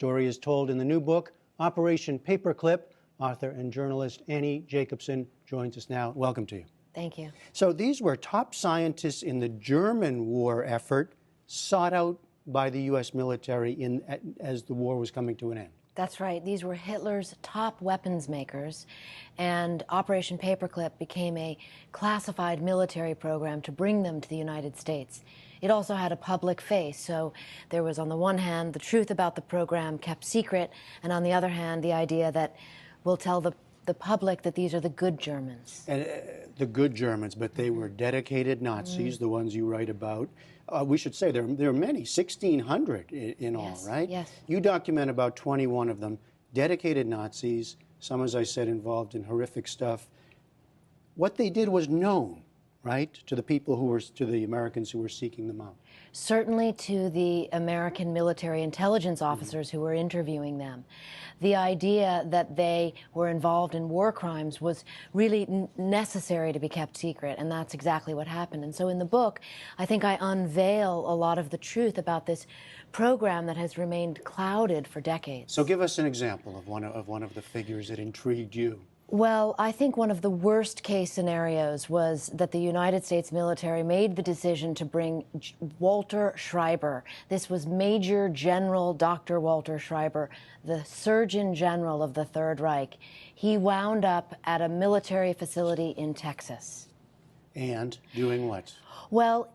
Story is told in the new book, Operation Paperclip. Author and journalist Annie Jacobsen joins us now. Welcome to you. Thank you. So these were top scientists in the German war effort, sought out by the U.S. military as the war was coming to an end. That's right. These were Hitler's top weapons makers, and Operation Paperclip became a classified military program to bring them to the United States. It also had a public face, so there was, on the one hand, the truth about the program kept secret, and on the other hand, the idea that we'll tell the public that these are the good Germans. And the good Germans, but they were dedicated Nazis, the ones you write about. We should say there are many, 1,600 in all, right? Yes. You document about 21 of them, dedicated Nazis, some, as I said, involved in horrific stuff. What they did was known, right, to the people to the Americans who were seeking them out. Certainly to the American military intelligence officers who were interviewing them. The idea that they were involved in war crimes was really necessary to be kept secret, and that's exactly what happened. And so in the book, I think I unveil a lot of the truth about this program that has remained clouded for decades. So give us an example of one of the figures that intrigued you. Well, I think one of the worst case scenarios was that the United States military made the decision to bring Walter Schreiber. This was Major General Dr. Walter Schreiber, the Surgeon General of the Third Reich. He wound up at a military facility in Texas. And doing what? Well,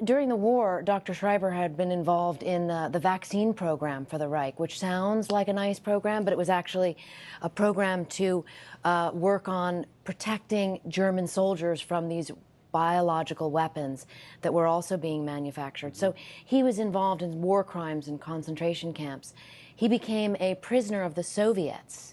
during the war, Dr. Schreiber had been involved in the vaccine program for the Reich, which sounds like a nice program, but it was actually a program to work on protecting German soldiers from these biological weapons that were also being manufactured. So he was involved in war crimes and concentration camps. He became a prisoner of the Soviets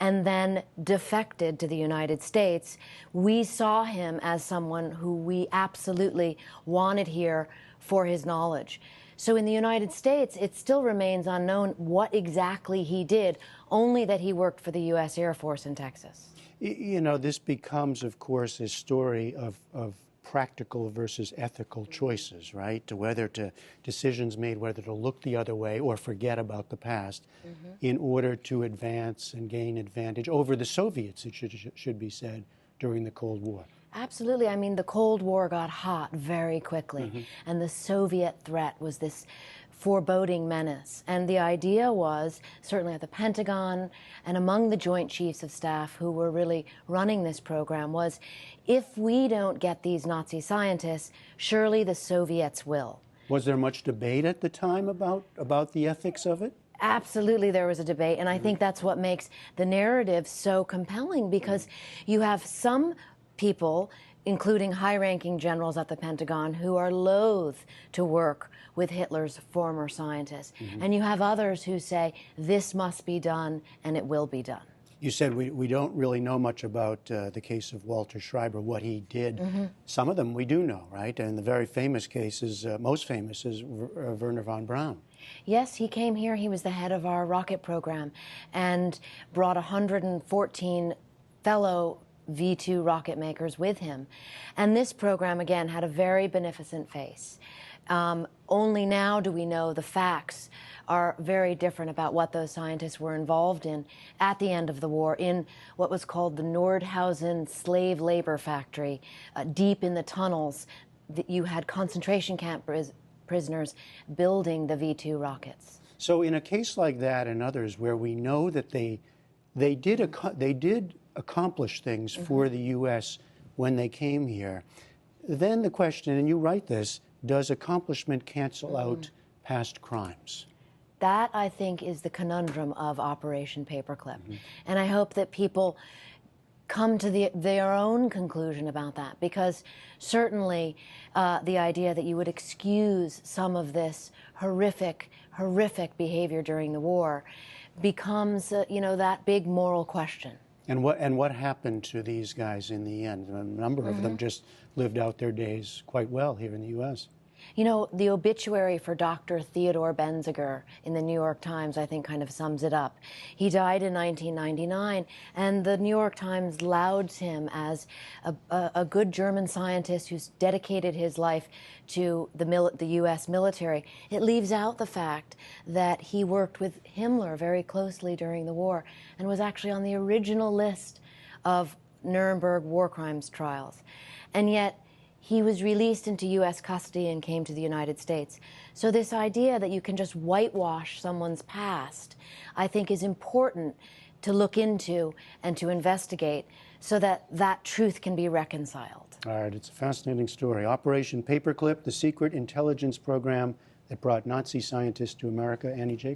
and then defected to the United States. We saw him as someone who we absolutely wanted here for his knowledge. So in the United States, it still remains unknown what exactly he did, only that he worked for the U.S. Air Force in Texas. You know, this becomes, of course, a story of practical versus ethical choices, right? Decisions made whether to look the other way or forget about the past in order to advance and gain advantage over the Soviets, it should be said, during the Cold War. Absolutely. I mean, the Cold War got hot very quickly, and the Soviet threat was this foreboding menace. And the idea was, certainly at the Pentagon and among the Joint Chiefs of Staff who were really running this program, was if we don't get these Nazi scientists, surely the Soviets will. Was there much debate at the time about the ethics of it? Absolutely, there was a debate, and I think that's what makes the narrative so compelling, because you have some people, including high-ranking generals at the Pentagon, who are loath to work with Hitler's former scientists. And you have others who say, this must be done, and it will be done. You said we don't really know much about the case of Walter Schreiber, what he did. Some of them we do know, right? And the very famous cases, most famous, is Wernher von Braun. Yes, he came here. He was the head of our rocket program and brought 114 fellow V2 rocket makers with him. And this program, again, had a very beneficent face. Only now do we know the facts are very different about what those scientists were involved in at the end of the war in what was called the Nordhausen slave labor factory. Deep in the tunnels, you had concentration camp prisoners building the V2 rockets. So in a case like that and others where we know that they did accomplish things for the U.S. when they came here, then the question, and you write this, does accomplishment cancel out past crimes? That, I think, is the conundrum of Operation Paperclip. And I hope that people come to their own conclusion about that, because certainly the idea that you would excuse some of this horrific behavior during the war becomes, that big moral question. And what happened to these guys in the end? A number of them just lived out their days quite well here in the U.S. You know, the obituary for Dr. Theodore Benziger in the New York Times, I think, kind of sums it up. He died in 1999, and the New York Times lauds him as a good German scientist who's dedicated his life to the U.S. military. It leaves out the fact that he worked with Himmler very closely during the war and was actually on the original list of Nuremberg war crimes trials. And yet, he was released into U.S. custody and came to the United States. So this idea that you can just whitewash someone's past, I think, is important to look into and to investigate so that that truth can be reconciled. All right, it's a fascinating story. Operation Paperclip, the secret intelligence program that brought Nazi scientists to America. Annie Jacobsen.